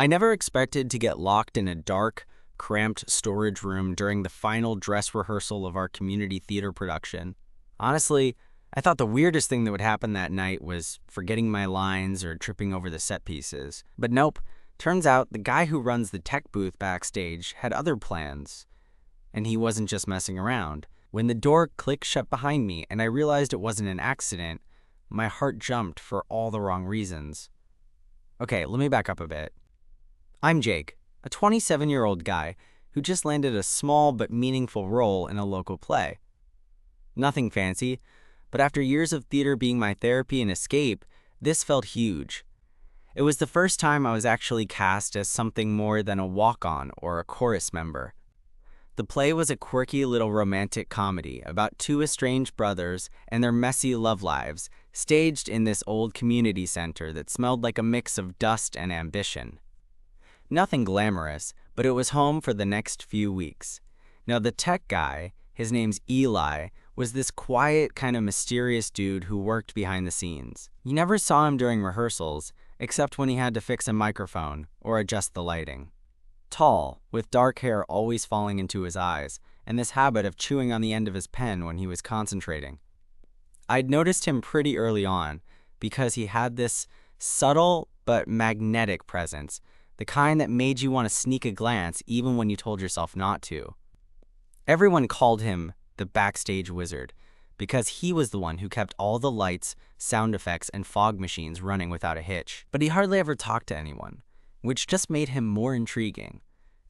I never expected to get locked in a dark, cramped storage room during the final dress rehearsal of our community theater production. Honestly, I thought the weirdest thing that would happen that night was forgetting my lines or tripping over the set pieces. But nope, turns out the guy who runs the tech booth backstage had other plans. And he wasn't just messing around. When the door clicked shut behind me and I realized it wasn't an accident, my heart jumped for all the wrong reasons. Okay, let me back up a bit. I'm Jake, a 27-year-old guy who just landed a small but meaningful role in a local play. Nothing fancy, but after years of theater being my therapy and escape, this felt huge. It was the first time I was actually cast as something more than a walk-on or a chorus member. The play was a quirky little romantic comedy about two estranged brothers and their messy love lives, staged in this old community center that smelled like a mix of dust and ambition. Nothing glamorous, but it was home for the next few weeks. Now the tech guy, his name's Eli, was this quiet, kind of mysterious dude who worked behind the scenes. You never saw him during rehearsals, except when he had to fix a microphone or adjust the lighting. Tall, with dark hair always falling into his eyes, and this habit of chewing on the end of his pen when he was concentrating. I'd noticed him pretty early on, because he had this subtle but magnetic presence, the kind that made you want to sneak a glance even when you told yourself not to. Everyone called him the Backstage Wizard, because he was the one who kept all the lights, sound effects, and fog machines running without a hitch. But he hardly ever talked to anyone, which just made him more intriguing.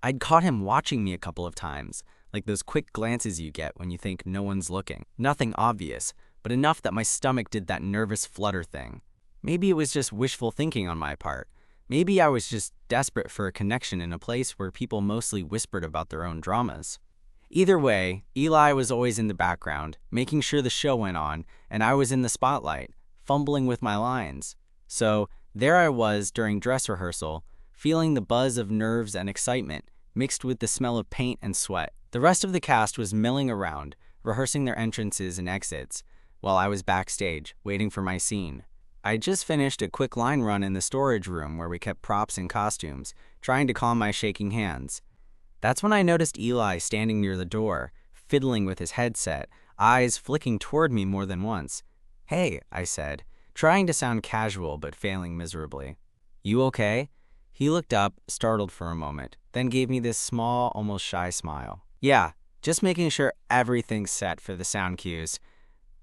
I'd caught him watching me a couple of times, like those quick glances you get when you think no one's looking. Nothing obvious, but enough that my stomach did that nervous flutter thing. Maybe it was just wishful thinking on my part. Maybe I was just desperate for a connection in a place where people mostly whispered about their own dramas. Either way, Eli was always in the background, making sure the show went on, and I was in the spotlight, fumbling with my lines. So there I was during dress rehearsal, feeling the buzz of nerves and excitement, mixed with the smell of paint and sweat. The rest of the cast was milling around, rehearsing their entrances and exits, while I was backstage, waiting for my scene. I just finished a quick line run in the storage room where we kept props and costumes, trying to calm my shaking hands. That's when I noticed Eli standing near the door, fiddling with his headset, eyes flicking toward me more than once. "Hey," I said, trying to sound casual but failing miserably. "You okay?" He looked up, startled for a moment, then gave me this small, almost shy smile. "Yeah, just making sure everything's set for the sound cues."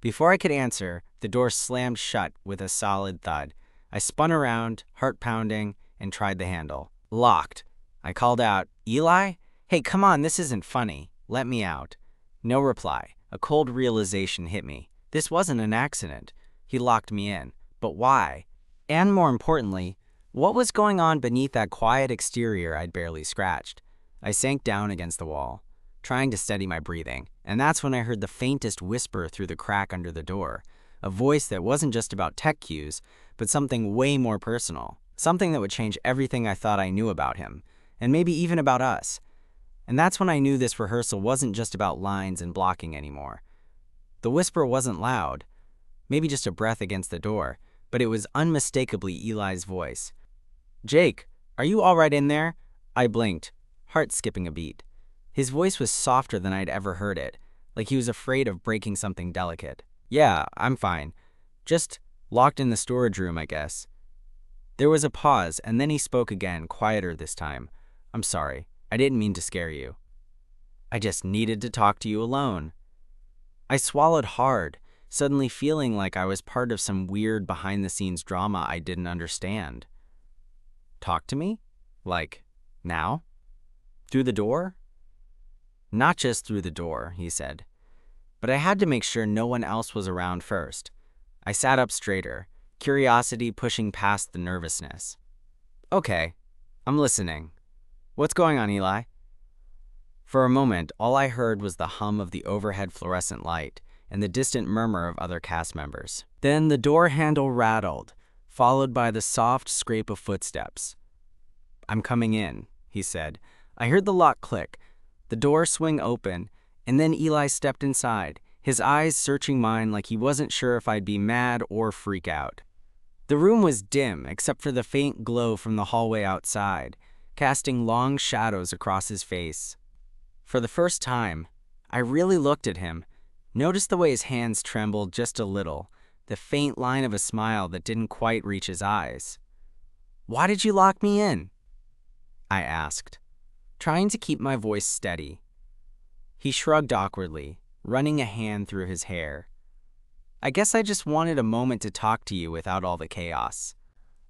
Before I could answer, the door slammed shut with a solid thud. I spun around, heart pounding, and tried the handle. Locked. I called out, "Eli? Hey, come on, this isn't funny. Let me out." No reply. A cold realization hit me. This wasn't an accident. He locked me in. But why? And more importantly, what was going on beneath that quiet exterior I'd barely scratched? I sank down against the wall, trying to steady my breathing, and that's when I heard the faintest whisper through the crack under the door, a voice that wasn't just about tech cues, but something way more personal, something that would change everything I thought I knew about him, and maybe even about us. And that's when I knew this rehearsal wasn't just about lines and blocking anymore. The whisper wasn't loud, maybe just a breath against the door, but it was unmistakably Eli's voice. "Jake, are you all right in there?" I blinked, heart skipping a beat. His voice was softer than I'd ever heard it, like he was afraid of breaking something delicate. "Yeah, I'm fine. Just locked in the storage room, I guess." There was a pause, and then he spoke again, quieter this time. "I'm sorry. I didn't mean to scare you. I just needed to talk to you alone." I swallowed hard, suddenly feeling like I was part of some weird behind-the-scenes drama I didn't understand. "Talk to me? Like, now? Through the door?" "Not just through the door," he said. But I had to make sure no one else was around first. I sat up straighter, curiosity pushing past the nervousness. "Okay, I'm listening. What's going on, Eli?" For a moment, all I heard was the hum of the overhead fluorescent light and the distant murmur of other cast members. Then the door handle rattled, followed by the soft scrape of footsteps. "I'm coming in," he said. I heard the lock click, the door swing open, and then Eli stepped inside, his eyes searching mine like he wasn't sure if I'd be mad or freak out. The room was dim except for the faint glow from the hallway outside, casting long shadows across his face. For the first time, I really looked at him, noticed the way his hands trembled just a little, the faint line of a smile that didn't quite reach his eyes. "Why did you lock me in?" I asked, trying to keep my voice steady. He shrugged awkwardly, running a hand through his hair. "I guess I just wanted a moment to talk to you without all the chaos.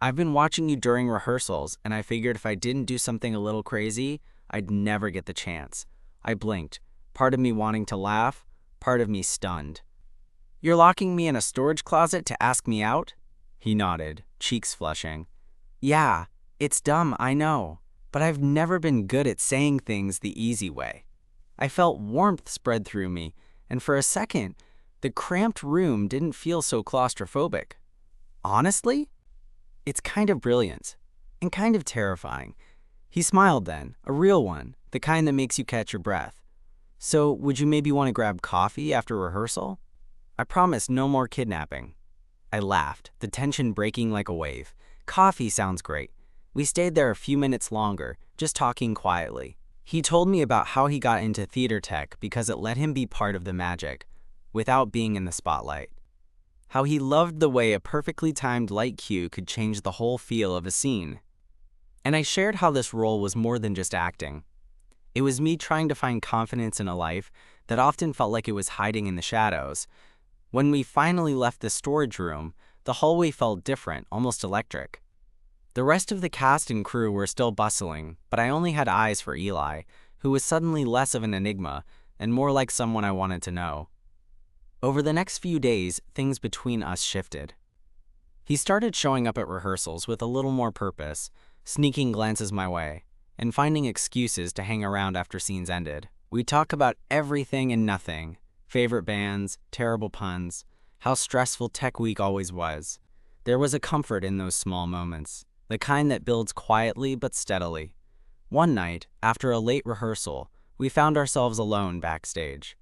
I've been watching you during rehearsals, and I figured if I didn't do something a little crazy, I'd never get the chance." I blinked, part of me wanting to laugh, part of me stunned. "You're locking me in a storage closet to ask me out?" He nodded, cheeks flushing. "Yeah, it's dumb, I know, but I've never been good at saying things the easy way." I felt warmth spread through me, and for a second, the cramped room didn't feel so claustrophobic. Honestly, it's kind of brilliant and kind of terrifying. He smiled then, a real one, the kind that makes you catch your breath. "So, would you maybe want to grab coffee after rehearsal?" I promised no more kidnapping. I laughed, the tension breaking like a wave. "Coffee sounds great." We stayed there a few minutes longer, just talking quietly. He told me about how he got into theater tech because it let him be part of the magic, without being in the spotlight. How he loved the way a perfectly timed light cue could change the whole feel of a scene. And I shared how this role was more than just acting. It was me trying to find confidence in a life that often felt like it was hiding in the shadows. When we finally left the storage room, the hallway felt different, almost electric. The rest of the cast and crew were still bustling, but I only had eyes for Eli, who was suddenly less of an enigma and more like someone I wanted to know. Over the next few days, things between us shifted. He started showing up at rehearsals with a little more purpose, sneaking glances my way, and finding excuses to hang around after scenes ended. We'd talk about everything and nothing, favorite bands, terrible puns, how stressful tech week always was. There was a comfort in those small moments, the kind that builds quietly but steadily. One night, after a late rehearsal, we found ourselves alone backstage.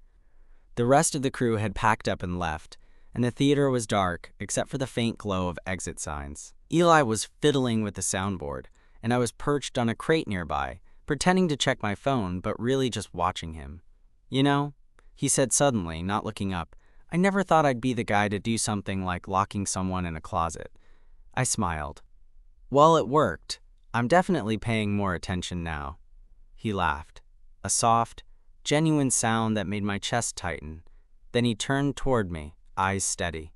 The rest of the crew had packed up and left, and the theater was dark except for the faint glow of exit signs. Eli was fiddling with the soundboard, and I was perched on a crate nearby, pretending to check my phone but really just watching him. "You know," he said suddenly, not looking up, "I never thought I'd be the guy to do something like locking someone in a closet." I smiled. "Well, it worked. I'm definitely paying more attention now." He laughed, a soft, genuine sound that made my chest tighten. Then he turned toward me, eyes steady.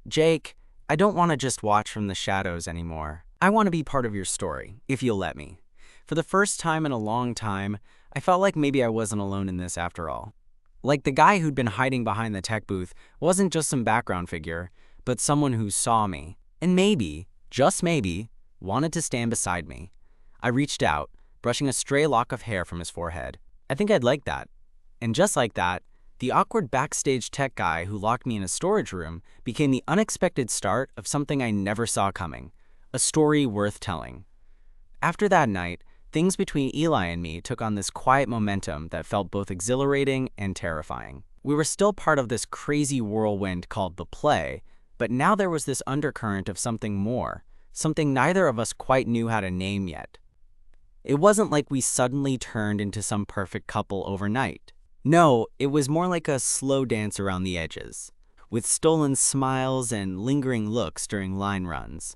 "Jake, I don't want to just watch from the shadows anymore. I want to be part of your story, if you'll let me." For the first time in a long time, I felt like maybe I wasn't alone in this after all. Like the guy who'd been hiding behind the tech booth wasn't just some background figure, but someone who saw me, and maybe, just maybe, wanted to stand beside me. I reached out, brushing a stray lock of hair from his forehead. "I think I'd like that." And just like that, the awkward backstage tech guy who locked me in a storage room became the unexpected start of something I never saw coming, a story worth telling. After that night, things between Eli and me took on this quiet momentum that felt both exhilarating and terrifying. We were still part of this crazy whirlwind called the play, but now there was this undercurrent of something more, something neither of us quite knew how to name yet. It wasn't like we suddenly turned into some perfect couple overnight. No, it was more like a slow dance around the edges, with stolen smiles and lingering looks during line runs.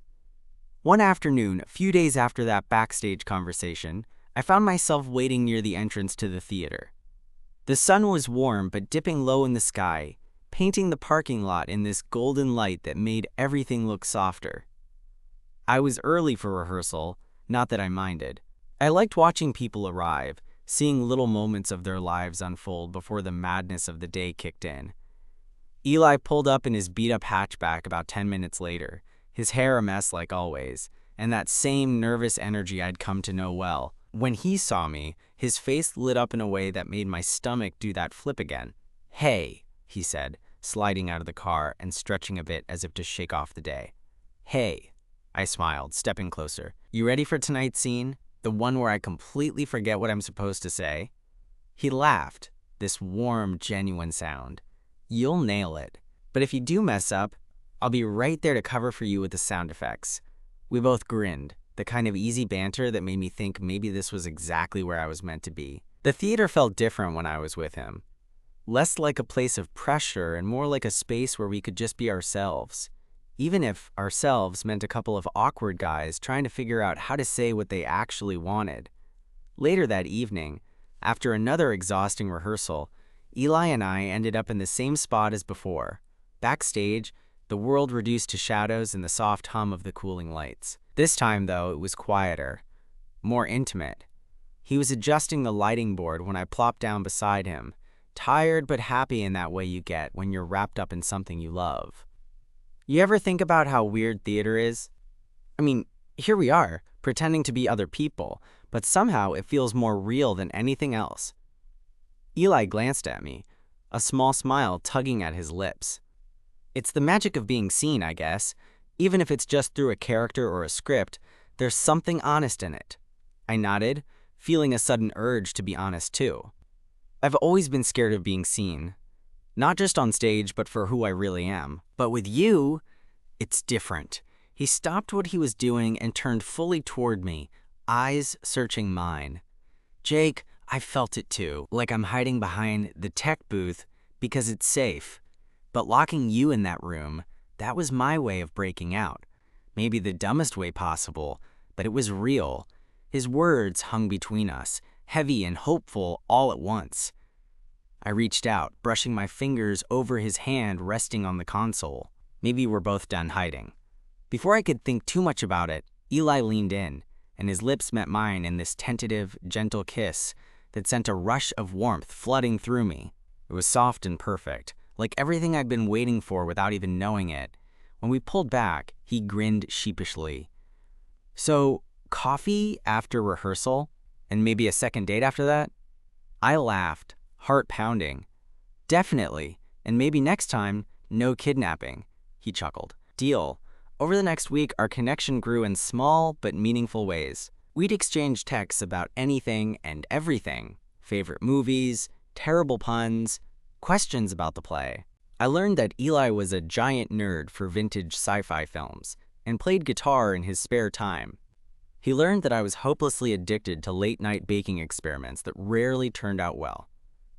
One afternoon, a few days after that backstage conversation, I found myself waiting near the entrance to the theater. The sun was warm but dipping low in the sky, painting the parking lot in this golden light that made everything look softer. I was early for rehearsal, not that I minded. I liked watching people arrive, seeing little moments of their lives unfold before the madness of the day kicked in. Eli pulled up in his beat-up hatchback about 10 minutes later, his hair a mess like always, and that same nervous energy I'd come to know well. When he saw me, his face lit up in a way that made my stomach do that flip again. "Hey," he said, sliding out of the car and stretching a bit as if to shake off the day. "Hey," I smiled, stepping closer. "You ready for tonight's scene? The one where I completely forget what I'm supposed to say?" He laughed, this warm, genuine sound. "You'll nail it. But if you do mess up, I'll be right there to cover for you with the sound effects." We both grinned, the kind of easy banter that made me think maybe this was exactly where I was meant to be. The theater felt different when I was with him. Less like a place of pressure and more like a space where we could just be ourselves. Even if ourselves meant a couple of awkward guys trying to figure out how to say what they actually wanted. Later that evening, after another exhausting rehearsal, Eli and I ended up in the same spot as before. Backstage, the world reduced to shadows and the soft hum of the cooling lights. This time, though, it was quieter, more intimate. He was adjusting the lighting board when I plopped down beside him, tired but happy in that way you get when you're wrapped up in something you love. You ever think about how weird theater is? I mean, here we are, pretending to be other people, but somehow it feels more real than anything else. Eli glanced at me, a small smile tugging at his lips. It's the magic of being seen, I guess. Even if it's just through a character or a script, there's something honest in it. I nodded, feeling a sudden urge to be honest too. I've always been scared of being seen. Not just on stage, but for who I really am. But with you, it's different. He stopped what he was doing and turned fully toward me, eyes searching mine. Jake, I felt it too, like I'm hiding behind the tech booth because it's safe. But locking you in that room, that was my way of breaking out. Maybe the dumbest way possible, but it was real. His words hung between us, heavy and hopeful all at once. I reached out, brushing my fingers over his hand resting on the console. Maybe we're both done hiding. Before I could think too much about it, Eli leaned in, and his lips met mine in this tentative, gentle kiss that sent a rush of warmth flooding through me. It was soft and perfect, like everything I'd been waiting for without even knowing it. When we pulled back, he grinned sheepishly. "So, coffee after rehearsal? And maybe a second date after that?" I laughed, heart pounding. "Definitely, and maybe next time, no kidnapping," he chuckled. "Deal." Over the next week, our connection grew in small but meaningful ways. We'd exchange texts about anything and everything. Favorite movies, terrible puns, questions about the play. I learned that Eli was a giant nerd for vintage sci-fi films and played guitar in his spare time. He learned that I was hopelessly addicted to late-night baking experiments that rarely turned out well.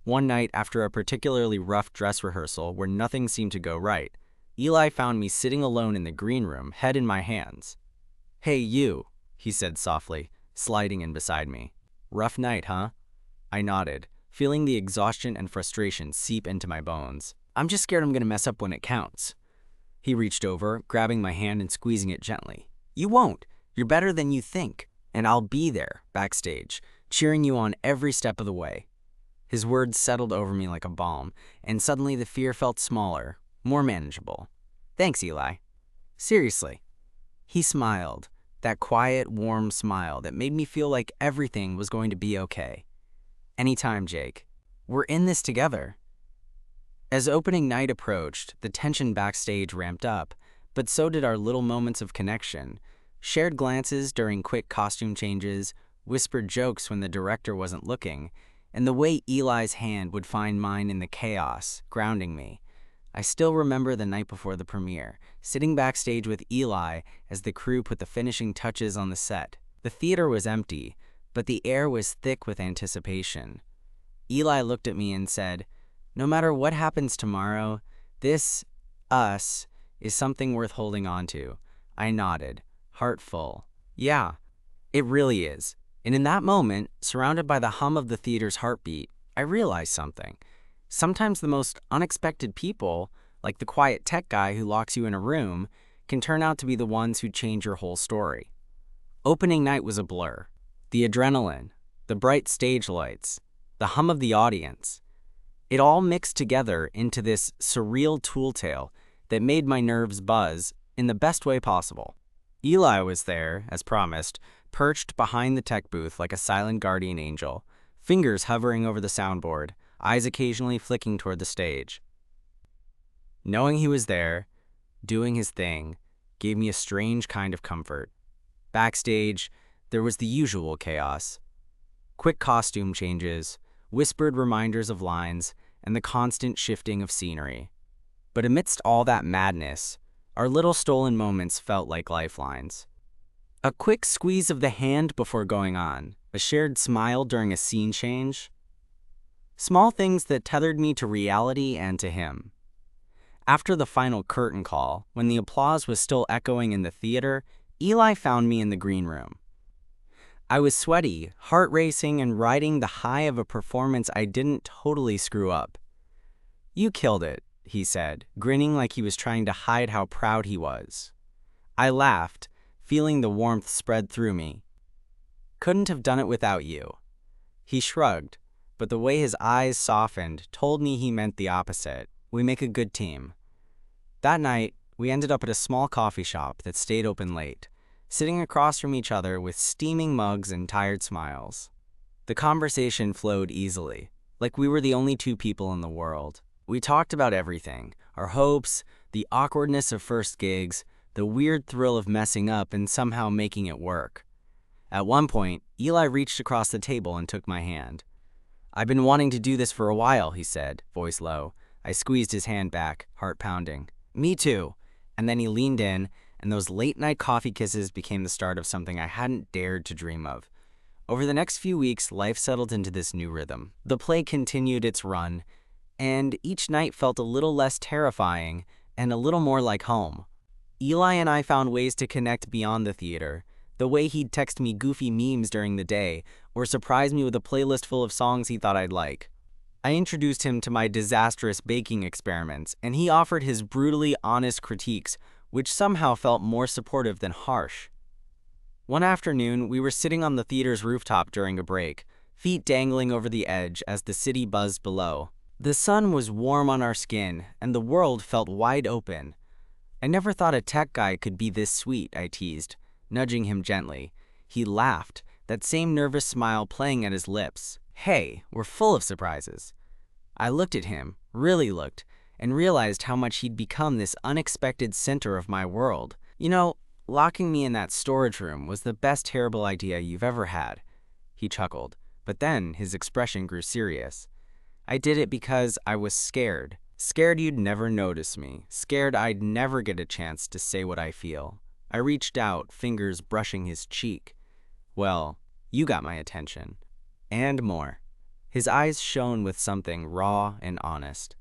One night, after a particularly rough dress rehearsal where nothing seemed to go right, Eli found me sitting alone in the green room, head in my hands. "Hey, you," he said softly, sliding in beside me. "Rough night, huh?" I nodded, feeling the exhaustion and frustration seep into my bones. "I'm just scared I'm gonna mess up when it counts." He reached over, grabbing my hand and squeezing it gently. "You won't. You're better than you think, and I'll be there, backstage, cheering you on every step of the way." His words settled over me like a balm, and suddenly the fear felt smaller, more manageable. "Thanks, Eli." "Seriously." He smiled, that quiet, warm smile that made me feel like everything was going to be okay. "Anytime, Jake. We're in this together." As opening night approached, the tension backstage ramped up, but so did our little moments of connection. Shared glances during quick costume changes, whispered jokes when the director wasn't looking, and the way Eli's hand would find mine in the chaos, grounding me. I still remember the night before the premiere, sitting backstage with Eli as the crew put the finishing touches on the set. The theater was empty, but the air was thick with anticipation. Eli looked at me and said, "No matter what happens tomorrow, this, us, is something worth holding on to." I nodded, heart full. "Yeah, it really is." And in that moment, surrounded by the hum of the theater's heartbeat, I realized something. Sometimes the most unexpected people, like the quiet tech guy who locks you in a room, can turn out to be the ones who change your whole story. Opening night was a blur. The adrenaline, the bright stage lights, the hum of the audience. It all mixed together into this surreal tool tale that made my nerves buzz in the best way possible. Eli was there, as promised, perched behind the tech booth like a silent guardian angel, fingers hovering over the soundboard, eyes occasionally flicking toward the stage. Knowing he was there, doing his thing, gave me a strange kind of comfort. Backstage, there was the usual chaos. Quick costume changes, whispered reminders of lines, and the constant shifting of scenery. But amidst all that madness, Our little stolen moments felt like lifelines. A quick squeeze of the hand before going on, a shared smile during a scene change. Small things that tethered me to reality and to him. After the final curtain call, when the applause was still echoing in the theater, Eli found me in the green room. I was sweaty, heart racing, and riding the high of a performance I didn't totally screw up. "You killed it," he said, grinning like he was trying to hide how proud he was. I laughed, feeling the warmth spread through me. "Couldn't have done it without you." He shrugged, but the way his eyes softened told me he meant the opposite. We make a good team. That night, we ended up at a small coffee shop that stayed open late, sitting across from each other with steaming mugs and tired smiles. The conversation flowed easily, like we were the only two people in the world. We talked about everything, our hopes, the awkwardness of first gigs, the weird thrill of messing up and somehow making it work. At one point, Eli reached across the table and took my hand. "I've been wanting to do this for a while," he said, voice low. I squeezed his hand back, heart pounding. "Me too." And then he leaned in, and those late-night coffee kisses became the start of something I hadn't dared to dream of. Over the next few weeks, life settled into this new rhythm. The play continued its run, and each night felt a little less terrifying and a little more like home. Eli and I found ways to connect beyond the theater. The way he'd text me goofy memes during the day, or surprise me with a playlist full of songs he thought I'd like. I introduced him to my disastrous baking experiments, and he offered his brutally honest critiques, which somehow felt more supportive than harsh. One afternoon, we were sitting on the theater's rooftop during a break, feet dangling over the edge as the city buzzed below. The sun was warm on our skin, and the world felt wide open. "I never thought a tech guy could be this sweet," I teased, nudging him gently. He laughed, that same nervous smile playing at his lips. "Hey, we're full of surprises." I looked at him, really looked, and realized how much he'd become this unexpected center of my world. "You know, locking me in that storage room was the best terrible idea you've ever had." He chuckled, but then his expression grew serious. "I did it because I was scared. Scared you'd never notice me. Scared I'd never get a chance to say what I feel." I reached out, fingers brushing his cheek. "Well, you got my attention. And more." His eyes shone with something raw and honest.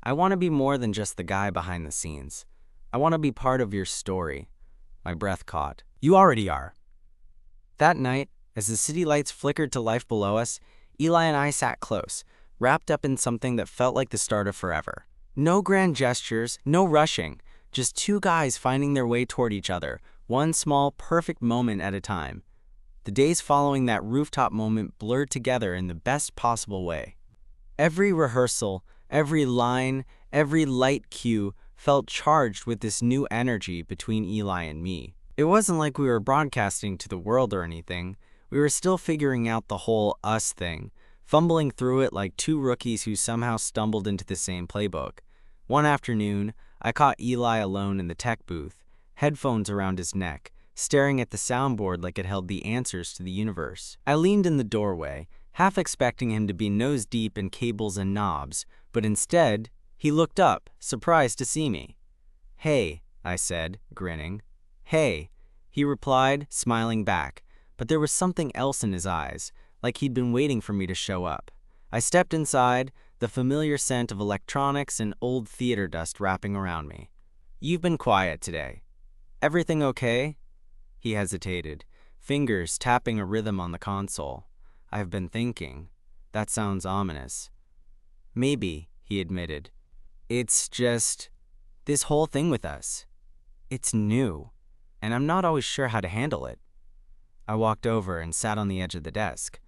"I want to be more than just the guy behind the scenes. I want to be part of your story." My breath caught. "You already are." That night, as the city lights flickered to life below us, Eli and I sat close, wrapped up in something that felt like the start of forever. No grand gestures, no rushing, just two guys finding their way toward each other, one small, perfect moment at a time. The days following that rooftop moment blurred together in the best possible way. Every rehearsal, every line, every light cue felt charged with this new energy between Eli and me. It wasn't like we were broadcasting to the world or anything. We were still figuring out the whole us thing, fumbling through it like two rookies who somehow stumbled into the same playbook. One afternoon, I caught Eli alone in the tech booth, headphones around his neck, staring at the soundboard like it held the answers to the universe. I leaned in the doorway, half expecting him to be nose-deep in cables and knobs, but instead, he looked up, surprised to see me. "Hey," I said, grinning. "Hey," he replied, smiling back, but there was something else in his eyes, like he'd been waiting for me to show up. I stepped inside, the familiar scent of electronics and old theater dust wrapping around me. "You've been quiet today. Everything okay?" He hesitated, fingers tapping a rhythm on the console. "I've been thinking." That sounds ominous. "Maybe," he admitted. "It's just this whole thing with us. It's new, and I'm not always sure how to handle it." I walked over and sat on the edge of the desk.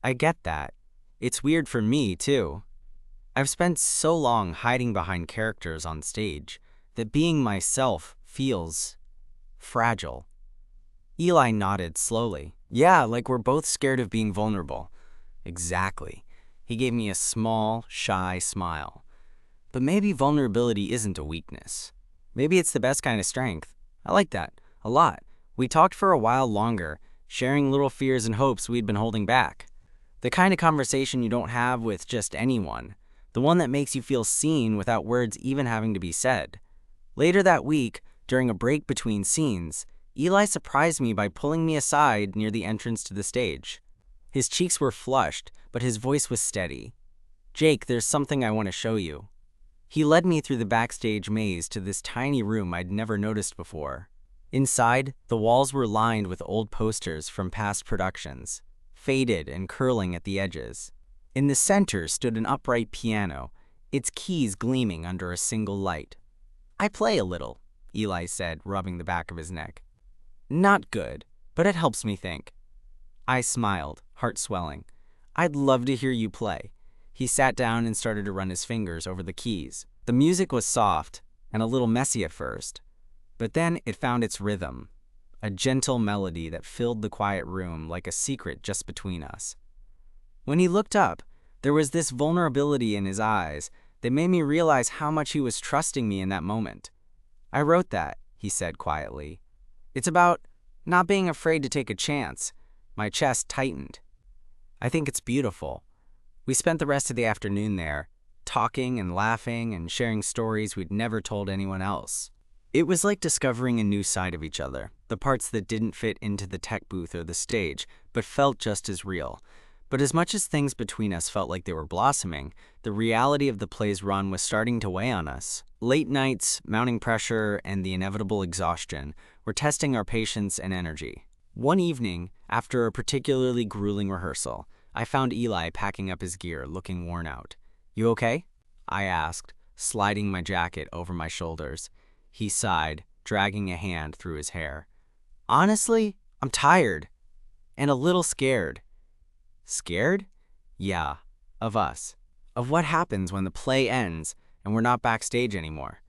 "I get that. It's weird for me, too. I've spent so long hiding behind characters on stage that being myself feels fragile." Eli nodded slowly. "Yeah, like we're both scared of being vulnerable." "Exactly." He gave me a small, shy smile. "But maybe vulnerability isn't a weakness. Maybe it's the best kind of strength." I like that a lot. We talked for a while longer, sharing little fears and hopes we'd been holding back. The kind of conversation you don't have with just anyone. The one that makes you feel seen without words even having to be said. Later that week, During a break between scenes, Eli surprised me by pulling me aside near the entrance to the stage. His cheeks were flushed, but his voice was steady. "Jake, there's something I want to show you." He led me through the backstage maze to this tiny room I'd never noticed before. Inside, the walls were lined with old posters from past productions, faded and curling at the edges. In the center stood an upright piano, its keys gleaming under a single light. "I play a little," Eli said, rubbing the back of his neck. "Not good, but it helps me think." I smiled, heart swelling. "I'd love to hear you play." He sat down and started to run his fingers over the keys. The music was soft and a little messy at first, but then it found its rhythm, a gentle melody that filled the quiet room like a secret just between us. When he looked up, there was this vulnerability in his eyes that made me realize how much he was trusting me in that moment. "I wrote that," he said quietly. "It's about not being afraid to take a chance." My chest tightened. "I think it's beautiful." We spent the rest of the afternoon there, talking and laughing and sharing stories we'd never told anyone else. It was like discovering a new side of each other, the parts that didn't fit into the tech booth or the stage, but felt just as real. But as much as things between us felt like they were blossoming, the reality of the play's run was starting to weigh on us. Late nights, mounting pressure, and the inevitable exhaustion were testing our patience and energy. One evening, after a particularly grueling rehearsal, I found Eli packing up his gear, looking worn out. "You okay?" I asked, sliding my jacket over my shoulders. He sighed, dragging a hand through his hair. "Honestly, I'm tired. And a little scared." "Scared?" "Yeah, of us. Of what happens when the play ends and we're not backstage anymore."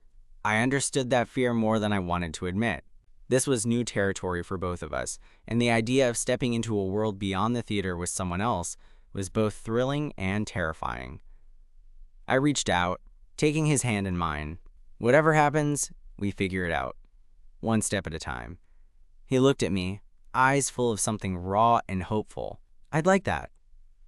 I understood that fear more than I wanted to admit. This was new territory for both of us, and the idea of stepping into a world beyond the theater with someone else was both thrilling and terrifying. I reached out, taking his hand in mine. "Whatever happens, we figure it out, one step at a time." He looked at me, eyes full of something raw and hopeful. "I'd like that."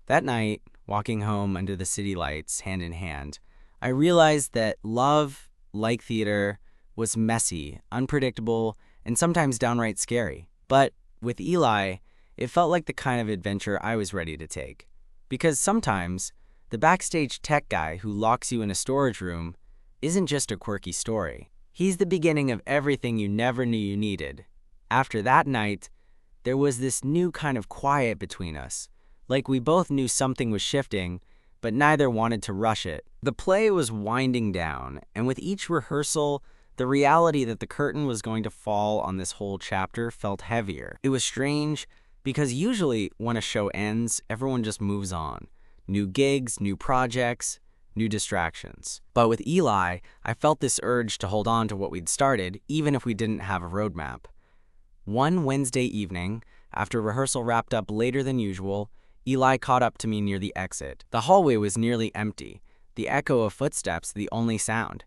That night, walking home under the city lights, hand in hand, I realized that love, like theater, was messy, unpredictable, and sometimes downright scary. But with Eli, it felt like the kind of adventure I was ready to take. Because sometimes, the backstage tech guy who locks you in a storage room isn't just a quirky story. He's the beginning of everything you never knew you needed. After that night, there was this new kind of quiet between us. Like we both knew something was shifting, but neither wanted to rush it. The play was winding down, and with each rehearsal, the reality that the curtain was going to fall on this whole chapter felt heavier. It was strange, because usually when a show ends, everyone just moves on. New gigs, new projects, new distractions. But with Eli, I felt this urge to hold on to what we'd started, even if we didn't have a roadmap. One Wednesday evening, after rehearsal wrapped up later than usual, Eli caught up to me near the exit. The hallway was nearly empty, the echo of footsteps the only sound.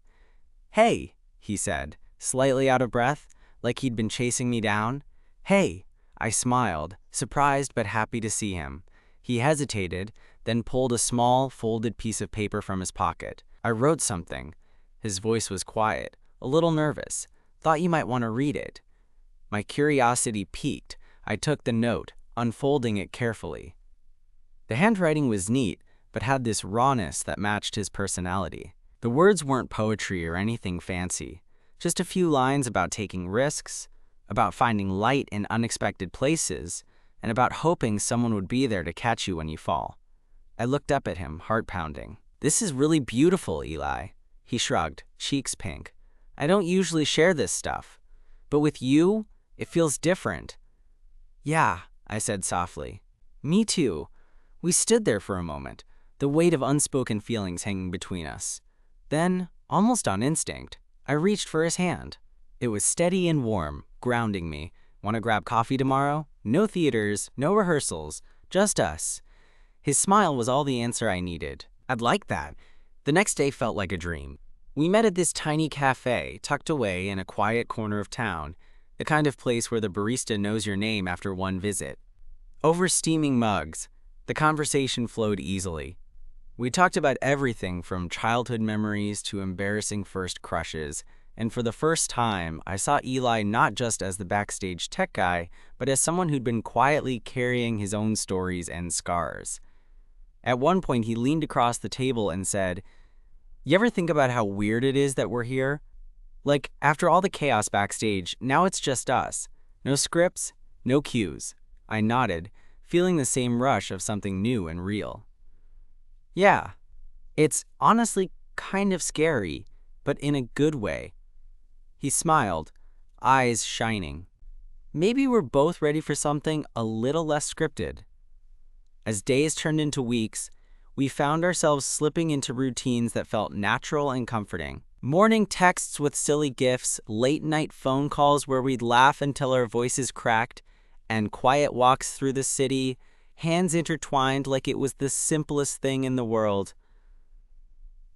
"Hey," he said, slightly out of breath, like he'd been chasing me down. "Hey," I smiled, surprised but happy to see him. He hesitated, then pulled a small, folded piece of paper from his pocket. "I wrote something." His voice was quiet, a little nervous. "Thought you might want to read it." My curiosity piqued. I took the note, unfolding it carefully. The handwriting was neat, but had this rawness that matched his personality. The words weren't poetry or anything fancy, just a few lines about taking risks, about finding light in unexpected places, and about hoping someone would be there to catch you when you fall. I looked up at him, heart pounding. "This is really beautiful, Eli." He shrugged, cheeks pink. "I don't usually share this stuff, but with you, it feels different." "Yeah," I said softly. "Me too." We stood there for a moment, the weight of unspoken feelings hanging between us. Then, almost on instinct, I reached for his hand. It was steady and warm, grounding me. "Want to grab coffee tomorrow? No theaters, no rehearsals, just us." His smile was all the answer I needed. "I'd like that." The next day felt like a dream. We met at this tiny cafe, tucked away in a quiet corner of town, the kind of place where the barista knows your name after one visit. Over steaming mugs, the conversation flowed easily. We talked about everything from childhood memories to embarrassing first crushes, and for the first time, I saw Eli not just as the backstage tech guy, but as someone who'd been quietly carrying his own stories and scars. At one point, he leaned across the table and said, "You ever think about how weird it is that we're here? Like, after all the chaos backstage, now it's just us. No scripts, no cues." I nodded, feeling the same rush of something new and real. "Yeah, it's honestly kind of scary, but in a good way." He smiled, eyes shining. "Maybe we're both ready for something a little less scripted." As days turned into weeks, we found ourselves slipping into routines that felt natural and comforting. Morning texts with silly gifs, late-night phone calls where we'd laugh until our voices cracked, and quiet walks through the city, hands intertwined like it was the simplest thing in the world.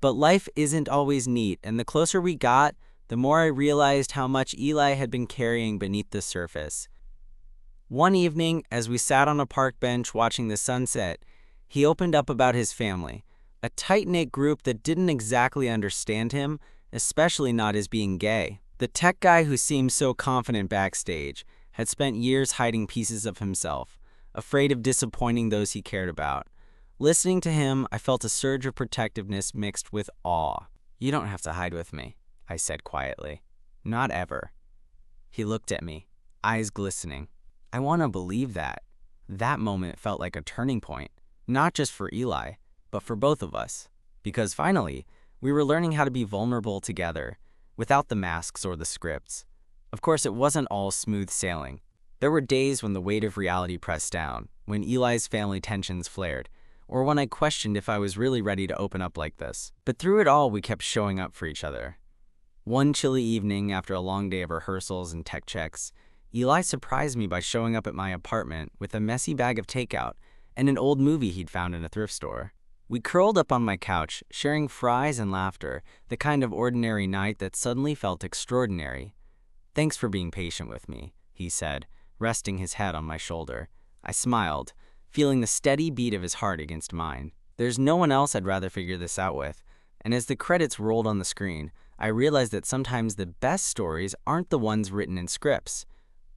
But life isn't always neat, and the closer we got, the more I realized how much Eli had been carrying beneath the surface. One evening, as we sat on a park bench watching the sunset, he opened up about his family, a tight-knit group that didn't exactly understand him, especially not as being gay. The tech guy who seemed so confident backstage had spent years hiding pieces of himself, afraid of disappointing those he cared about. Listening to him, I felt a surge of protectiveness mixed with awe. "You don't have to hide with me," I said quietly. "Not ever." He looked at me, eyes glistening. I want to believe that. That moment felt like a turning point, not just for Eli, but for both of us. Because finally, we were learning how to be vulnerable together, without the masks or the scripts. Of course, it wasn't all smooth sailing. There were days when the weight of reality pressed down, when Eli's family tensions flared, or when I questioned if I was really ready to open up like this. But through it all, we kept showing up for each other. One chilly evening, after a long day of rehearsals and tech checks, Eli surprised me by showing up at my apartment with a messy bag of takeout and an old movie he'd found in a thrift store. We curled up on my couch, sharing fries and laughter, the kind of ordinary night that suddenly felt extraordinary. "Thanks for being patient with me," he said, resting his head on my shoulder. I smiled, feeling the steady beat of his heart against mine. There's no one else I'd rather figure this out with, and as the credits rolled on the screen, I realized that sometimes the best stories aren't the ones written in scripts.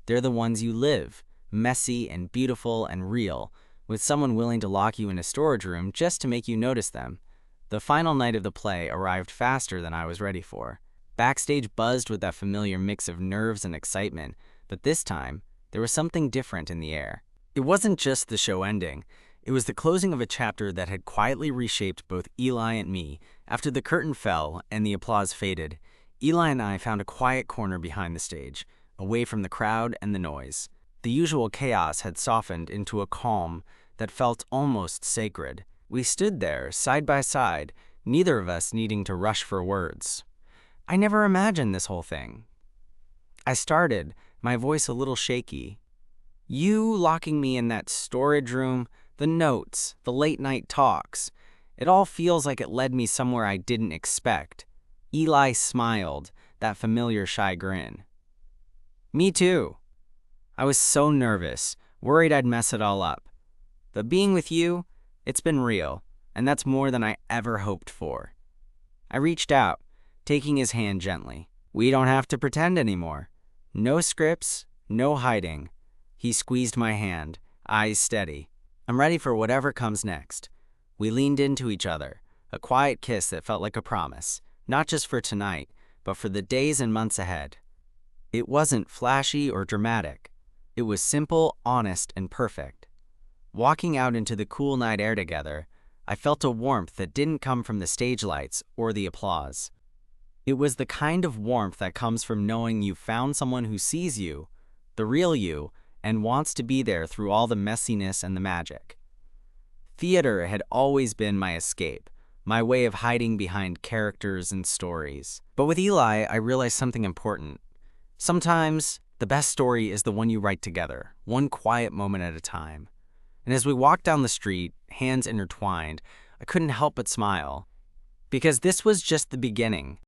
They're the ones you live, messy and beautiful and real, with someone willing to lock you in a storage room just to make you notice them. The final night of the play arrived faster than I was ready for. Backstage buzzed with that familiar mix of nerves and excitement, but this time, there was something different in the air. It wasn't just the show ending. It was the closing of a chapter that had quietly reshaped both Eli and me. After the curtain fell and the applause faded, Eli and I found a quiet corner behind the stage, away from the crowd and the noise. The usual chaos had softened into a calm that felt almost sacred. We stood there, side by side, neither of us needing to rush for words. "I never imagined this whole thing." I started, my voice a little shaky. "You locking me in that storage room, the notes, the late-night talks. It all feels like it led me somewhere I didn't expect." Eli smiled, that familiar shy grin. "Me too. I was so nervous, worried I'd mess it all up. But being with you, it's been real, and that's more than I ever hoped for." I reached out, taking his hand gently. "We don't have to pretend anymore. No scripts, no hiding." He squeezed my hand, eyes steady. "I'm ready for whatever comes next." We leaned into each other, a quiet kiss that felt like a promise, not just for tonight, but for the days and months ahead. It wasn't flashy or dramatic. It was simple, honest, and perfect. Walking out into the cool night air together, I felt a warmth that didn't come from the stage lights or the applause. It was the kind of warmth that comes from knowing you found someone who sees you, the real you, and wants to be there through all the messiness and the magic. Theater had always been my escape, my way of hiding behind characters and stories. But with Eli, I realized something important. Sometimes, the best story is the one you write together, one quiet moment at a time. And as we walked down the street, hands intertwined, I couldn't help but smile. Because this was just the beginning.